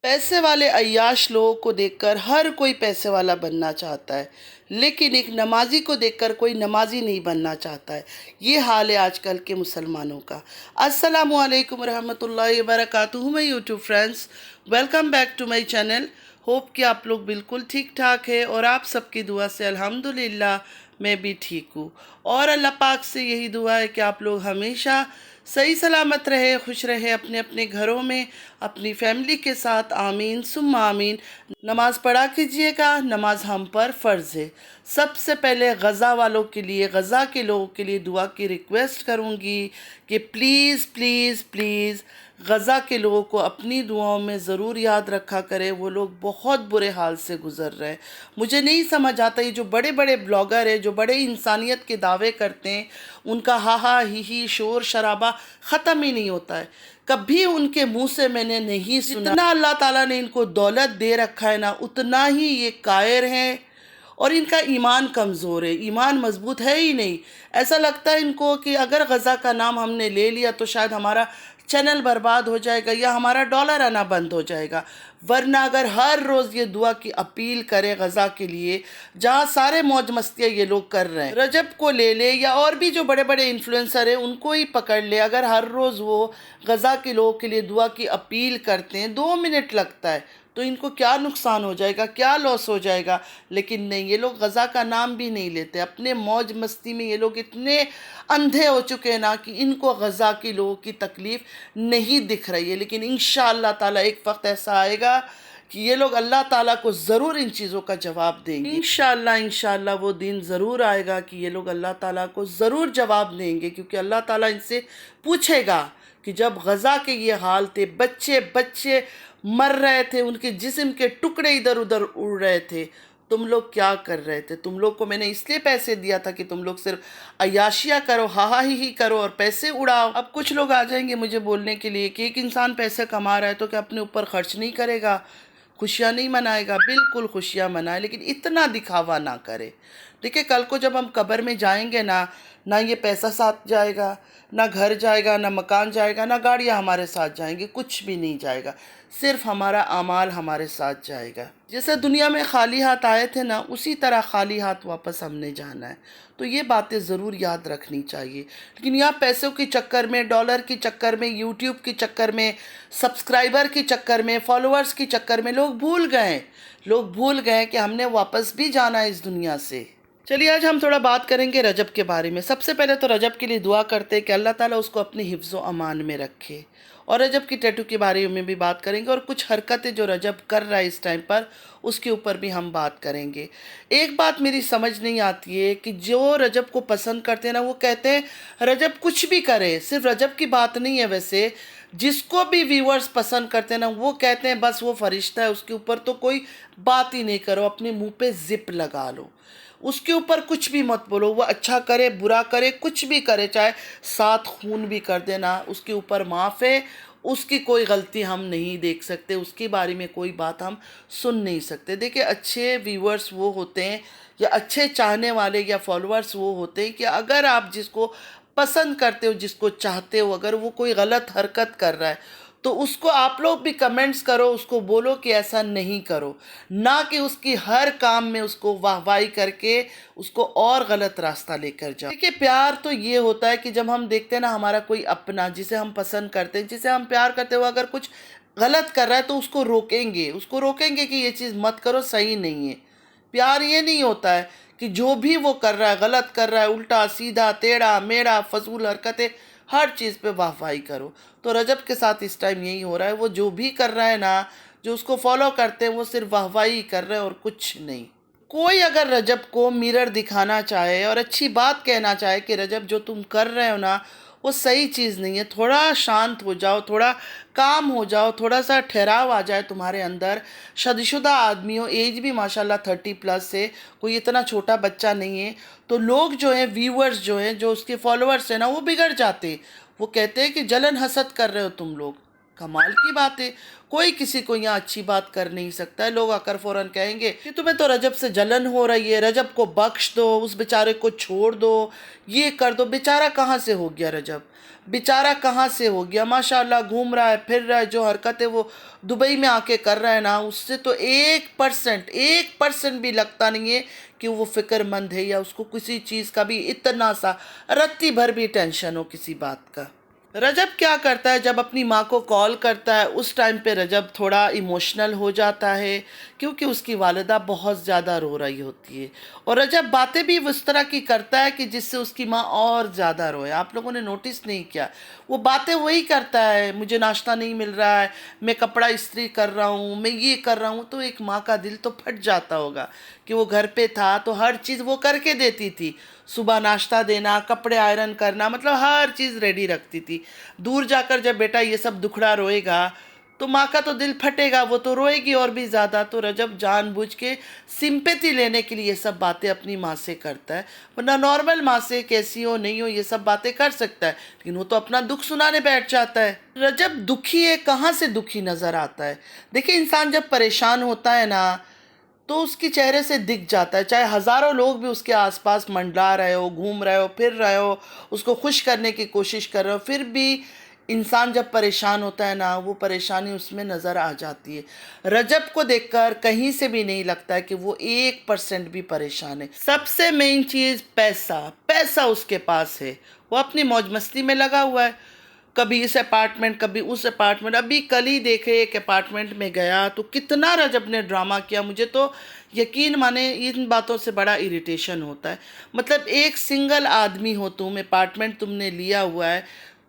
पैसे वाले अय्याश लोगों को देखकर हर कोई पैसे वाला बनना चाहता है, लेकिन एक नमाजी को देखकर कोई नमाजी नहीं बनना चाहता है। ये हाल है आजकल के मुसलमानों का। अस्सलामु अलैकुम रहमतुल्लाहि व बरकातुहू। My YouTube friends, welcome back to my channel. Hope कि आप लोग बिल्कुल ठीक ठाक है और आप सबकी दुआ से अल्हम्दुलिल्लाह मैं भी ठीक हूँ। और अल्लाह पाक से यही दुआ है कि आप लोग हमेशा सही सलामत रहे, खुश रहे अपने अपने घरों में, अपनी फैमिली के साथ। आमीन सुम्मा आमीन। नमाज़ पढ़ा कीजिएगा, नमाज हम पर फ़र्ज़ है। सबसे पहले गज़ा वालों के लिए, गज़ा के लोगों के लिए दुआ की रिक्वेस्ट करूँगी कि प्लीज़ प्लीज़ प्लीज़ गज़ा के लोगों को अपनी दुआओं में ज़रूर याद रखा करें। वो लोग बहुत बुरे हाल से गुज़र रहे हैं। मुझे नहीं समझ आता, ये जो बड़े बड़े ब्लॉगर हैं, जो बड़े इंसानियत के दावे करते हैं, उनका हा हा ही शोर शराबा ख़त्म ही नहीं होता है। कभी उनके मुंह से मैंने नहीं सुना। जितना अल्लाह ताला ने इनको दौलत दे रखा है ना, उतना ही ये कायर हैं और इनका ईमान कमज़ोर है, ईमान मजबूत है ही नहीं। ऐसा लगता है इनको कि अगर गज़ा का नाम हमने ले लिया तो शायद हमारा चैनल बर्बाद हो जाएगा या हमारा डॉलर आना बंद हो जाएगा। वरना अगर हर रोज़ ये दुआ की अपील करें गज़ा के लिए, जहाँ सारे मौज मस्तियाँ ये लोग कर रहे हैं, रजब को ले ले या और भी जो बड़े बड़े इन्फ्लुएंसर हैं उनको ही पकड़ ले, अगर हर रोज़ वो गज़ा के लोगों के लिए दुआ की अपील करते हैं, 2 मिनट लगता है, तो इनको क्या नुकसान हो जाएगा, क्या लॉस हो जाएगा। लेकिन नहीं, ये लोग गज़ा का नाम भी नहीं लेते। अपने मौज मस्ती में ये लोग इतने अंधे हो चुके हैं ना कि इनको गज़ा के लोगों की तकलीफ़ नहीं दिख रही है। लेकिन इंशाअल्लाह ताला एक वक्त ऐसा आएगा कि ये लोग अल्लाह ताला को ज़रूर इन चीज़ों का जवाब देंगे। इंशाअल्लाह इंशाअल्लाह वो दिन ज़रूर आएगा कि ये लोग अल्लाह ताला को ज़रूर जवाब देंगे, क्योंकि अल्लाह ताला इनसे पूछेगा कि जब गज़ा के ये हाल थे, बच्चे बच्चे मर रहे थे, उनके जिस्म के टुकड़े इधर उधर उड़ रहे थे, तुम लोग क्या कर रहे थे? तुम लोग को मैंने इसलिए पैसे दिया था कि तुम लोग सिर्फ अय्याशियाँ करो, हा ही करो और पैसे उड़ाओ। अब कुछ लोग आ जाएंगे मुझे बोलने के लिए कि एक इंसान पैसे कमा रहा है तो क्या अपने ऊपर खर्च नहीं करेगा, खुशियाँ नहीं मनाएगा? बिल्कुल खुशियाँ मनाए, लेकिन इतना दिखावा ना करे। देखिए, कल को जब हम कब्र में जाएंगे ना, ना ये पैसा साथ जाएगा, ना घर जाएगा, ना मकान जाएगा, ना गाड़ियाँ हमारे साथ जाएंगी, कुछ भी नहीं जाएगा। सिर्फ हमारा अमाल हमारे साथ जाएगा। जैसे दुनिया में खाली हाथ आए थे ना, उसी तरह खाली हाथ वापस हमने जाना है। तो ये बातें ज़रूर याद रखनी चाहिए। लेकिन यहाँ पैसों के चक्कर में, डॉलर के चक्कर में, यूट्यूब के चक्कर में, सब्सक्राइबर के चक्कर में, फॉलोअर्स के चक्कर में लोग भूल गए कि हमने वापस भी जाना है इस दुनिया से। चलिए आज हम थोड़ा बात करेंगे रजब के बारे में। सबसे पहले तो रजब के लिए दुआ करते हैं कि अल्लाह ताला उसको अपनी हिफ्ज़ व अमान में रखे, और रजब की टैटू के बारे में भी बात करेंगे, और कुछ हरकतें जो रजब कर रहा है इस टाइम पर उसके ऊपर भी हम बात करेंगे। एक बात मेरी समझ नहीं आती है कि जो रजब को पसंद करते हैं ना, वो कहते हैं रजब कुछ भी करे। सिर्फ रजब की बात नहीं है, वैसे जिसको भी व्यूअर्स पसंद करते हैं ना, वो कहते हैं बस वो फरिश्ता है, उसके ऊपर तो कोई बात ही नहीं करो, अपने मुंह पे जिप लगा लो, उसके ऊपर कुछ भी मत बोलो। वो अच्छा करे बुरा करे कुछ भी करे, चाहे 7 खून भी कर देना, उसके ऊपर माफ़ है, उसकी कोई गलती हम नहीं देख सकते, उसके बारे में कोई बात हम सुन नहीं सकते। देखिए, अच्छे व्यूअर्स वो होते हैं या अच्छे चाहने वाले या फॉलोअर्स वो होते हैं कि अगर आप जिसको पसंद करते हो, जिसको चाहते हो, अगर वो कोई गलत हरकत कर रहा है तो उसको आप लोग भी कमेंट्स करो, उसको बोलो कि ऐसा नहीं करो, ना कि उसकी हर काम में उसको वाहवाही करके उसको और गलत रास्ता लेकर जाओ। देखिए, प्यार तो ये होता है कि जब हम देखते हैं ना हमारा कोई अपना जिसे हम पसंद करते हैं, जिसे हम प्यार करते हो, अगर कुछ गलत कर रहा है तो उसको रोकेंगे कि ये चीज़ मत करो, सही नहीं है। प्यार ये नहीं होता है कि जो भी वो कर रहा है, गलत कर रहा है, उल्टा सीधा टेढ़ा मेढ़ा फजूल हरकतें, हर चीज़ पे वाहवाही करो। तो रजब के साथ इस टाइम यही हो रहा है। वो जो भी कर रहा है ना, जो उसको फॉलो करते हैं, वो सिर्फ वाहवाही कर रहे हैं और कुछ नहीं। कोई अगर रजब को मिरर दिखाना चाहे और अच्छी बात कहना चाहे कि रजब जो तुम कर रहे हो ना वो सही चीज़ नहीं है, थोड़ा शांत हो जाओ, थोड़ा काम हो जाओ, थोड़ा सा ठहराव आ जाए तुम्हारे अंदर। शादीशुदा आदमी हो, एज भी माशाल्लाह 30+ है, कोई इतना छोटा बच्चा नहीं है, तो लोग जो हैं, व्यूअर्स जो हैं, जो उसके फॉलोअर्स हैं ना, वो बिगड़ जाते। वो कहते हैं कि जलन हसद कर रहे हो तुम लोग। कमाल की बात है, कोई किसी को यहाँ अच्छी बात कर नहीं सकता है। लोग आकर फ़ौरन कहेंगे कि तुम्हें तो रजब से जलन हो रही है, रजब को बख्श दो, उस बेचारे को छोड़ दो, ये कर दो। बेचारा कहाँ से हो गया रजब? बेचारा कहाँ से हो गया? माशाल्लाह घूम रहा है, फिर रहा है, जो हरकतें वो दुबई में आके कर रहा है ना, उससे तो 1% भी लगता नहीं है कि वो फ़िक्रमंद है या उसको किसी चीज़ का भी इतना सा रत्ती भर भी टेंशन हो किसी बात का। रजब क्या करता है, जब अपनी माँ को कॉल करता है उस टाइम पे रजब थोड़ा इमोशनल हो जाता है, क्योंकि उसकी वालिदा बहुत ज़्यादा रो रही होती है। और रजब बातें भी उस तरह की करता है कि जिससे उसकी माँ और ज़्यादा रोए। आप लोगों ने नोटिस नहीं किया? वो बातें वही करता है, मुझे नाश्ता नहीं मिल रहा है, मैं कपड़ा इस्त्री कर रहा हूँ, मैं ये कर रहा हूँ। तो एक माँ का दिल तो फट जाता होगा कि वो घर पे था तो हर चीज़ वो करके देती थी। सुबह नाश्ता देना, कपड़े आयरन करना, मतलब हर चीज़ रेडी रखती थी। दूर जाकर जब बेटा ये सब दुखड़ा रोएगा तो माँ का तो दिल फटेगा, वो तो रोएगी और भी ज़्यादा। तो रजब जानबूझ के सिंपैथी लेने के लिए ये सब बातें अपनी माँ से करता है, वरना नॉर्मल माँ से कैसी हो नहीं हो ये सब बातें कर सकता है, लेकिन वो तो अपना दुख सुनाने बैठ जाता है। रजब दुखी है, कहाँ से दुखी नज़र आता है? देखिए, इंसान जब परेशान होता है ना तो उसके चेहरे से दिख जाता है, चाहे हज़ारों लोग भी उसके आसपास मंडरा रहे हो, घूम रहे हो, फिर रहे हो, उसको खुश करने की कोशिश कर रहे हो, फिर भी इंसान जब परेशान होता है ना, वो परेशानी उसमें नज़र आ जाती है। रजब को देखकर कहीं से भी नहीं लगता है कि वो 1% भी परेशान है। सबसे मेन चीज़ पैसा, पैसा उसके पास है, वो अपनी मौज मस्ती में लगा हुआ है। कभी इस अपार्टमेंट, कभी उस अपार्टमेंट। अभी कल ही देखे एक अपार्टमेंट में गया तो कितना रजब ने ड्रामा किया। मुझे तो यकीन माने इन बातों से बड़ा इरिटेशन होता है। मतलब एक सिंगल आदमी हो तुम, अपार्टमेंट तुमने लिया हुआ है,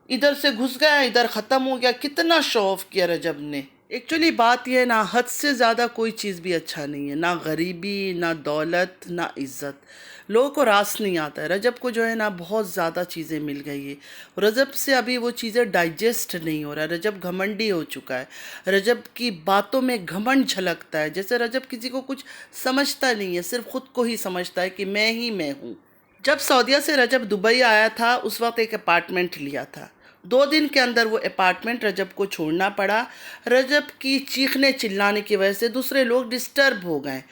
इधर से घुस गया, इधर ख़त्म हो गया। कितना शो ऑफ किया रजब ने। एक्चुअली बात यह है ना, हद से ज़्यादा कोई चीज़ भी अच्छा नहीं है, ना गरीबी, ना दौलत, ना इज़्ज़त। लोगों को रास नहीं आता है। रजब को जो है ना बहुत ज़्यादा चीज़ें मिल गई है, रजब से अभी वो चीज़ें डाइजेस्ट नहीं हो रहा है। रजब घमंडी हो चुका है, रजब की बातों में घमंड झलकता है। जैसे रजब किसी को कुछ समझता नहीं है, सिर्फ ख़ुद को ही समझता है कि मैं ही मैं हूँ। जब सऊदीया से रजब दुबई आया था उस वक्त एक अपार्टमेंट लिया था। 2 दिन के अंदर वो अपार्टमेंट रजब को छोड़ना पड़ा। रजब की चीखने चिल्लाने की वजह से दूसरे लोग डिस्टर्ब हो गए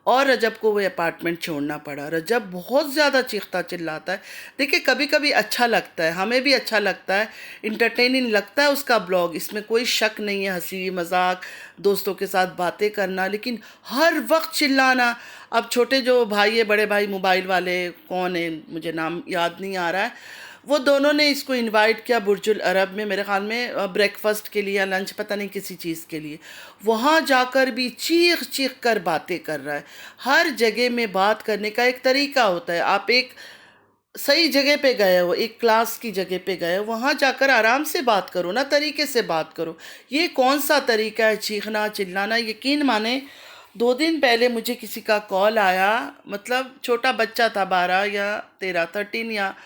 और रजब को वो अपार्टमेंट छोड़ना पड़ा। रजब बहुत ज़्यादा चीखता चिल्लाता है। देखिए, कभी कभी अच्छा लगता है, हमें भी अच्छा लगता है, इंटरटेनिंग लगता है उसका ब्लॉग, इसमें कोई शक नहीं है, हंसी मजाक, दोस्तों के साथ बातें करना। लेकिन हर वक्त चिल्लाना। अब छोटे जो भाई है, बड़े भाई मोबाइल वाले, कौन है मुझे नाम याद नहीं आ रहा है, वो दोनों ने इसको इनवाइट किया बुर्जुल अरब में, मेरे ख्याल में ब्रेकफास्ट के लिए या लंच, पता नहीं किसी चीज़ के लिए। वहाँ जाकर भी चीख चीख कर बातें कर रहा है। हर जगह में बात करने का एक तरीका होता है। आप एक सही जगह पे गए हो, एक क्लास की जगह पे गए हो, वहाँ जाकर आराम से बात करो ना, तरीके से बात करो। ये कौन सा तरीका है चीखना चिल्लाना? यकीन माने 2 दिन पहले मुझे किसी का कॉल आया, मतलब छोटा बच्चा था, 12 या 13, 13 या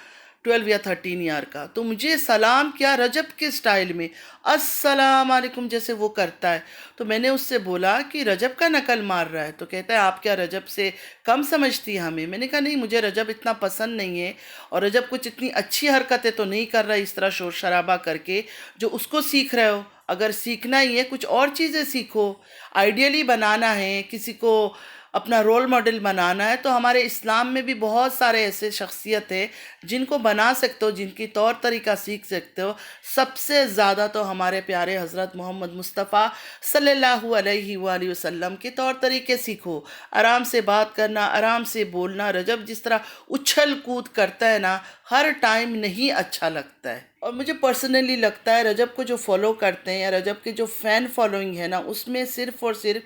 12 या 13 ईयर का। तो मुझे सलाम किया रजब के स्टाइल में, अस्सलाम वालेकुम जैसे वो करता है। तो मैंने उससे बोला कि रजब का नकल मार रहा है। तो कहता है आप क्या रजब से कम समझती है हमें? मैंने कहा नहीं, मुझे रजब इतना पसंद नहीं है, और रजब कुछ इतनी अच्छी हरकतें तो नहीं कर रहा है इस तरह शोर शराबा करके जो उसको सीख रहे हो। अगर सीखना ही है कुछ और चीज़ें सीखो, आइडियली बनाना है, किसी को अपना रोल मॉडल बनाना है, तो हमारे इस्लाम में भी बहुत सारे ऐसे शख्सियत है जिनको बना सकते हो, जिनकी तौर तरीका सीख सकते हो। सबसे ज़्यादा तो हमारे प्यारे हज़रत मोहम्मद मुस्तफ़ा सल्लल्लाहु अलैहि वसल्लम के तौर तरीके सीखो। आराम से बात करना, आराम से बोलना। रजब जिस तरह उछल कूद करता है ना, हर टाइम नहीं अच्छा लगता है। और मुझे पर्सनली लगता है रजब को जो फॉलो करते हैं या रजब के जो फ़ैन फॉलोइंग है ना, उसमें सिर्फ़ और सिर्फ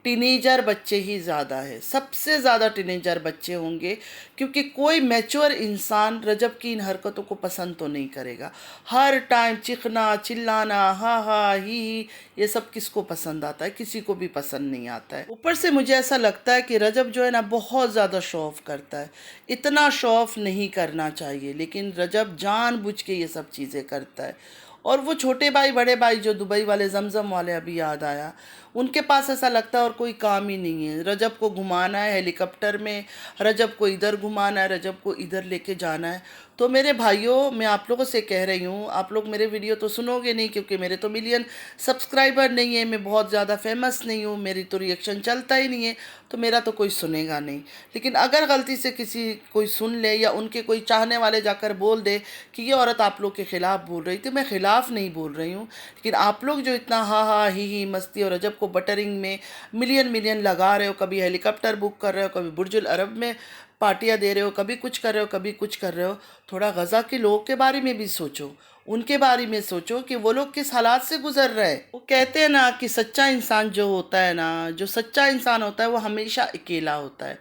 टीनेजर बच्चे ही ज़्यादा है। सबसे ज़्यादा टीनेजर बच्चे होंगे, क्योंकि कोई मैच्योर इंसान रजब की इन हरकतों को पसंद तो नहीं करेगा। हर टाइम चिखना चिल्लाना, हा हा ही, ये सब किसको पसंद आता है? किसी को भी पसंद नहीं आता है। ऊपर से मुझे ऐसा लगता है कि रजब जो है ना बहुत ज़्यादा शो ऑफ करता है। इतना शो ऑफ नहीं करना चाहिए, लेकिन रजब जानबूझ के ये सब चीज़ें करता है। और वो छोटे भाई बड़े भाई जो दुबई वाले, जमजम वाले, अभी याद आया, उनके पास ऐसा लगता है और कोई काम ही नहीं है। रजब को घुमाना है हेलीकॉप्टर में, रजब को इधर घुमाना है, रजब को इधर लेके जाना है। तो मेरे भाइयों, मैं आप लोगों से कह रही हूँ, आप लोग मेरे वीडियो तो सुनोगे नहीं क्योंकि मेरे तो मिलियन सब्सक्राइबर नहीं है, मैं बहुत ज़्यादा फेमस नहीं हूँ, मेरी तो रिएक्शन चलता ही नहीं है, तो मेरा तो कोई सुनेगा नहीं। लेकिन अगर गलती से किसी कोई सुन ले या उनके कोई चाहने वाले जाकर बोल दे कि ये औरत आप लोग के ख़िलाफ़ बोल रही थी, मैं ख़िलाफ़ नहीं बोल रही हूँ। लेकिन आप लोग जो इतना हा हा ही मस्ती और रजब को बटरिंग में मिलियन मिलियन लगा रहे हो, कभी हेलीकॉप्टर बुक कर रहे हो, कभी बुर्जुल अरब में पार्टियां दे रहे हो, कभी कुछ कर रहे हो, कभी कुछ कर रहे हो, थोड़ा गज़ा के लोगों के बारे में भी सोचो, उनके बारे में सोचो कि वो लोग किस हालात से गुजर रहे हैं। वो कहते हैं ना कि सच्चा इंसान जो होता है ना, जो सच्चा इंसान होता है वो हमेशा अकेला होता है,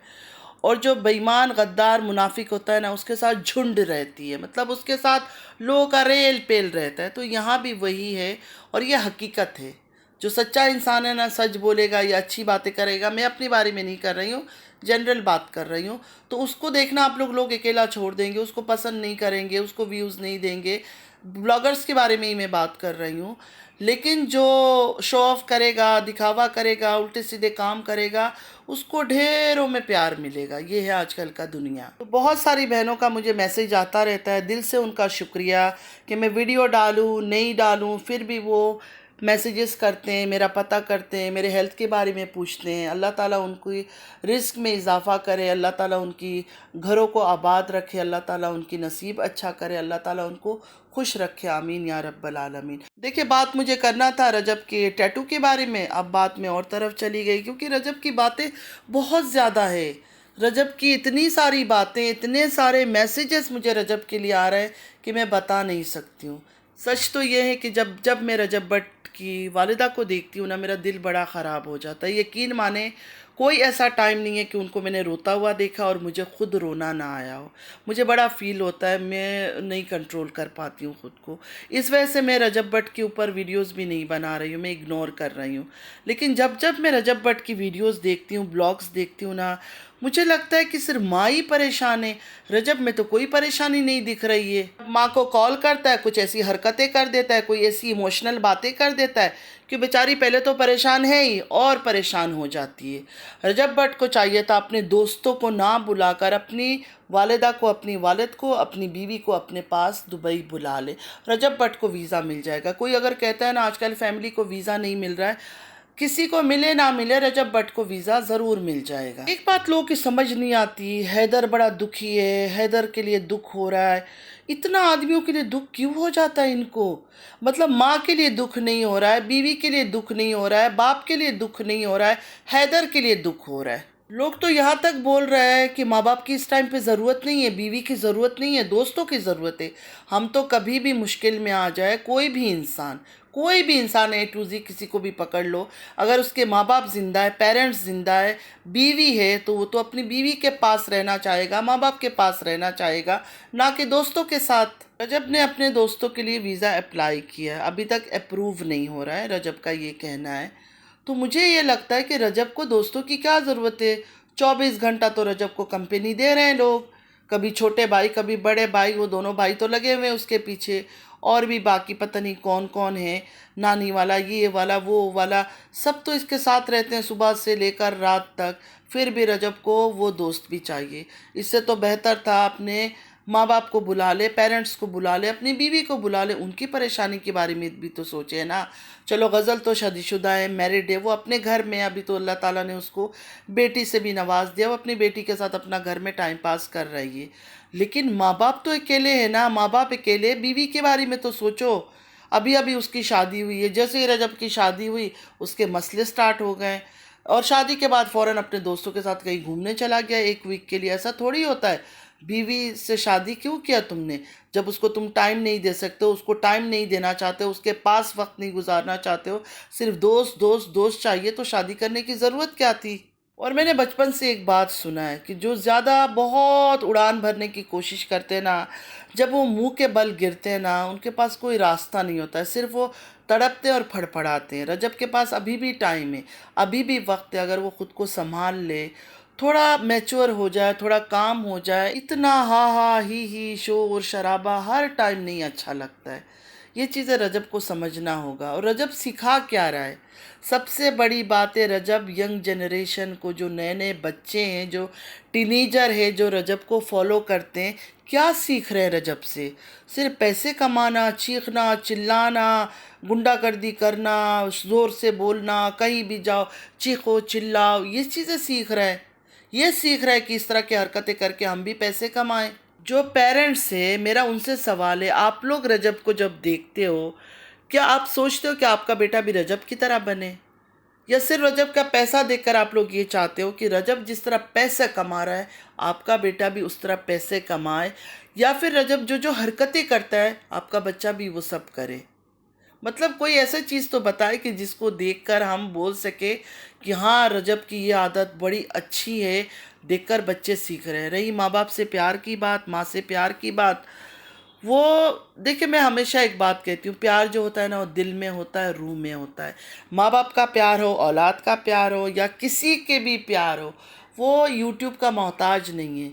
और जो बेईमान गद्दार मुनाफिक होता है ना, उसके साथ झुंड रहती है, मतलब उसके साथ लोगों का रेल पेल रहता है। तो यहाँ भी वही है और ये हकीकत है। जो सच्चा इंसान है ना, सच बोलेगा या अच्छी बातें करेगा, मैं अपने बारे में नहीं कर रही हूँ, जनरल बात कर रही हूँ, तो उसको देखना आप लोग अकेला छोड़ देंगे, उसको पसंद नहीं करेंगे, उसको व्यूज़ नहीं देंगे। ब्लॉगर्स के बारे में ही मैं बात कर रही हूँ। लेकिन जो शो ऑफ करेगा, दिखावा करेगा, उल्टे सीधे काम करेगा, उसको ढेरों में प्यार मिलेगा। ये है आजकल का दुनिया। तो बहुत सारी बहनों का मुझे मैसेज आता रहता है, दिल से उनका शुक्रिया कि मैं वीडियो डालूँ नहीं डालूँ, फिर भी वो मैसेजेस करते हैं, मेरा पता करते हैं, मेरे हेल्थ के बारे में पूछते हैं। अल्लाह ताला उनकी रिस्क में इजाफ़ा करे, अल्लाह ताला उनकी घरों को आबाद रखे, अल्लाह ताला उनकी नसीब अच्छा करे, अल्लाह ताला उनको खुश रखे, आमीन या रब्बल आलमीन। देखिए, बात मुझे करना था रजब के टैटू के बारे में, अब बात में और तरफ चली गई क्योंकि रजब की बातें बहुत ज़्यादा है। रजब की इतनी सारी बातें, इतने सारे मैसेजेस मुझे रजब के लिए आ रहे हैं कि मैं बता नहीं सकती हूँ। सच तो ये है कि जब जब मैं रजब भट्ट की वालिदा को देखती हूँ ना, मेरा दिल बड़ा ख़राब हो जाता है। यकीन माने, कोई ऐसा टाइम नहीं है कि उनको मैंने रोता हुआ देखा और मुझे खुद रोना ना आया हो। मुझे बड़ा फ़ील होता है, मैं नहीं कंट्रोल कर पाती हूँ खुद को। इस वजह से मैं रजब भट्ट के ऊपर वीडियोस भी नहीं बना रही हूँ, मैं इग्नोर कर रही हूँ। लेकिन जब जब मैं रजब भट्ट की वीडियोस देखती हूँ, ब्लॉग्स देखती हूँ ना, मुझे लगता है कि सिर्फ माँ ही परेशान है, रजब में तो कोई परेशानी नहीं दिख रही है। माँ को कॉल करता है, कुछ ऐसी हरकतें कर देता है, कोई ऐसी इमोशनल बातें कर देता है कि बेचारी पहले तो परेशान है ही और परेशान हो जाती है। रजब भट्ट को चाहिए था अपने दोस्तों को ना बुलाकर अपनी वालिदा को, अपनी वालिद को, अपनी बीवी को अपने पास दुबई बुला ले। रजब भट्ट को वीज़ा मिल जाएगा। कोई अगर कहता है ना आजकल फैमिली को वीज़ा नहीं मिल रहा है, किसी को मिले ना मिले, रजब भट्ट को वीज़ा ज़रूर मिल जाएगा। एक बात लोगों की समझ नहीं आती, हैदर बड़ा दुखी है, हैदर के लिए दुख हो रहा है। इतना आदमियों के लिए दुख क्यों हो जाता है इनको? मतलब माँ के लिए दुख नहीं हो रहा है, बीवी के लिए दुख नहीं हो रहा है, बाप के लिए दुख नहीं हो रहा है, हैदर के लिए दुख हो रहा है। लोग तो यहाँ तक बोल रहे हैं कि माँ बाप की इस टाइम पे ज़रूरत नहीं है, बीवी की ज़रूरत नहीं है, दोस्तों की ज़रूरत है। हम तो कभी भी मुश्किल में आ जाए, कोई भी इंसान ए टू जी किसी को भी पकड़ लो, अगर उसके माँ बाप ज़िंदा है, पेरेंट्स ज़िंदा है, बीवी है, तो वो तो अपनी बीवी के पास रहना चाहेगा, माँ बाप के पास रहना चाहेगा, ना कि दोस्तों के साथ। रजब ने अपने दोस्तों के लिए वीज़ा अप्लाई किया है, अभी तक अप्रूव नहीं हो रहा है, रजब का ये कहना है। तो मुझे ये लगता है कि रजब को दोस्तों की क्या ज़रूरत है? 24 घंटा तो रजब को कंपनी दे रहे हैं लोग, कभी छोटे भाई कभी बड़े भाई, वो दोनों भाई तो लगे हुए हैं उसके पीछे, और भी बाकी पता नहीं कौन कौन है, नानी वाला, ये वाला, वो वाला, सब तो इसके साथ रहते हैं सुबह से लेकर रात तक। फिर भी रजब को वो दोस्त भी चाहिए। इससे तो बेहतर था अपने माँ बाप को बुला ले, पेरेंट्स को बुला ले, अपनी बीवी को बुला ले, उनकी परेशानी के बारे में भी तो सोचे ना। चलो, गज़ल तो शादीशुदा है, मैरिड है, वो अपने घर में, अभी तो अल्लाह ताला ने उसको बेटी से भी नवाज दिया, वो अपनी बेटी के साथ अपना घर में टाइम पास कर रही है। लेकिन माँ बाप तो अकेले हैं ना, माँ बाप अकेले, बीवी के बारे में तो सोचो। अभी अभी उसकी शादी हुई है, जैसे ही रजब की शादी हुई उसके मसले स्टार्ट हो गए, और शादी के बाद फ़ौरन अपने दोस्तों के साथ कहीं घूमने चला गया 1 वीक के लिए। ऐसा थोड़ी होता है। बीवी से शादी क्यों किया तुमने? जब उसको तुम टाइम नहीं दे सकते हो, उसको टाइम नहीं देना चाहते हो, उसके पास वक्त नहीं गुजारना चाहते हो, सिर्फ दोस्त दोस्त दोस्त चाहिए, तो शादी करने की ज़रूरत क्या थी? और मैंने बचपन से एक बात सुना है कि जो ज़्यादा बहुत उड़ान भरने की कोशिश करते हैं ना, जब वो मुंह के बल गिरते हैं ना, उनके पास कोई रास्ता नहीं होता है, सिर्फ वो तड़पते और फड़फड़ाते हैं। रजब के पास अभी भी टाइम है, अभी भी वक्त है, अगर वो खुद को संभाल ले, थोड़ा मैच्योर हो जाए, थोड़ा काम हो जाए। इतना हा हा ही शोर शराबा हर टाइम नहीं अच्छा लगता है। ये चीज़ें रजब को समझना होगा। और रजब सिखा क्या रहा है? सबसे बड़ी बात है, रजब यंग जनरेशन को, जो नए नए बच्चे हैं, जो टीनेजर है, जो रजब को फॉलो करते हैं, क्या सीख रहे हैं रजब से? सिर्फ पैसे कमाना, चीखना, चिल्लाना, गुंडागर्दी करना, ज़ोर से बोलना, कहीं भी जाओ चीखो चिल्लाओ, ये चीज़ें सीख रहा है। ये सीख रहा है कि इस तरह की हरकतें करके हम भी पैसे कमाएं। जो पेरेंट्स है, मेरा उनसे सवाल है, आप लोग रजब को जब देखते हो, क्या आप सोचते हो कि आपका बेटा भी रजब की तरह बने? या सिर्फ रजब का पैसा देखकर आप लोग ये चाहते हो कि रजब जिस तरह पैसे कमा रहा है, आपका बेटा भी उस तरह पैसे कमाए? या फिर रजब जो जो हरकतें करता है, आपका बच्चा भी वो सब करे? मतलब कोई ऐसा चीज़ तो बताए कि जिसको देखकर हम बोल सके कि हाँ, रजब की ये आदत बड़ी अच्छी है, देखकर बच्चे सीख रहे हैं। रही माँ बाप से प्यार की बात, माँ से प्यार की बात, वो देखिए, मैं हमेशा एक बात कहती हूँ, प्यार जो होता है ना, वो दिल में होता है, रूह में होता है। माँ बाप का प्यार हो, औलाद का प्यार हो, या किसी के भी प्यार हो, वो यूट्यूब का मोहताज नहीं है,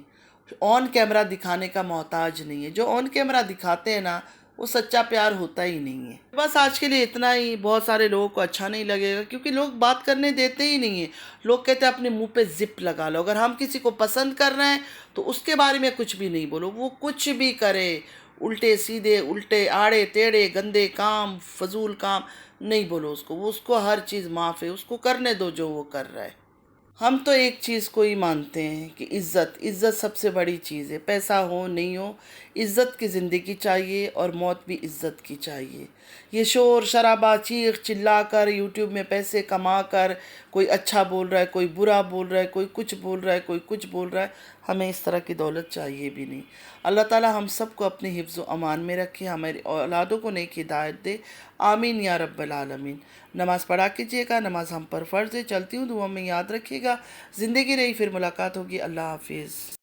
ऑन कैमरा दिखाने का मोहताज नहीं है। जो ऑन कैमरा दिखाते हैं ना, वो सच्चा प्यार होता ही नहीं है। बस आज के लिए इतना ही। बहुत सारे लोगों को अच्छा नहीं लगेगा, क्योंकि लोग बात करने देते ही नहीं है। लोग कहते हैं अपने मुंह पे जिप लगा लो, अगर हम किसी को पसंद कर रहे हैं तो उसके बारे में कुछ भी नहीं बोलो, वो कुछ भी करे, उल्टे सीधे, उल्टे आड़े टेढ़े, गंदे काम, फजूल काम, नहीं बोलो उसको। वो, उसको हर चीज़ माफ़ है, उसको करने दो जो वो कर रहा है। हम तो एक चीज़ को ही मानते हैं कि इज़्ज़त, इज़्ज़त सबसे बड़ी चीज़ है। पैसा हो नहीं हो, इज़्ज़त की ज़िंदगी चाहिए, और मौत भी इज़्ज़त की चाहिए। ये शोर शराबा, चीख चिल्ला कर, यूट्यूब में पैसे कमा कर, कोई अच्छा बोल रहा है, कोई बुरा बोल रहा है, कोई कुछ बोल रहा है, कोई कुछ बोल रहा है, हमें इस तरह की दौलत चाहिए भी नहीं। अल्लाह ताला हम सबको अपने हिफ्ज़ व अमान में रखे, हमारी औलादों को नेक हिदायत दे। आमीन या रब्बल आलमीन। नमाज़ पढ़ा कीजिएगा, नमाज हम पर फ़र्ज़ है। चलती हूँ, दुआ में याद रखिएगा। ज़िंदगी रही फिर मुलाकात होगी। अल्लाह हाफिज़।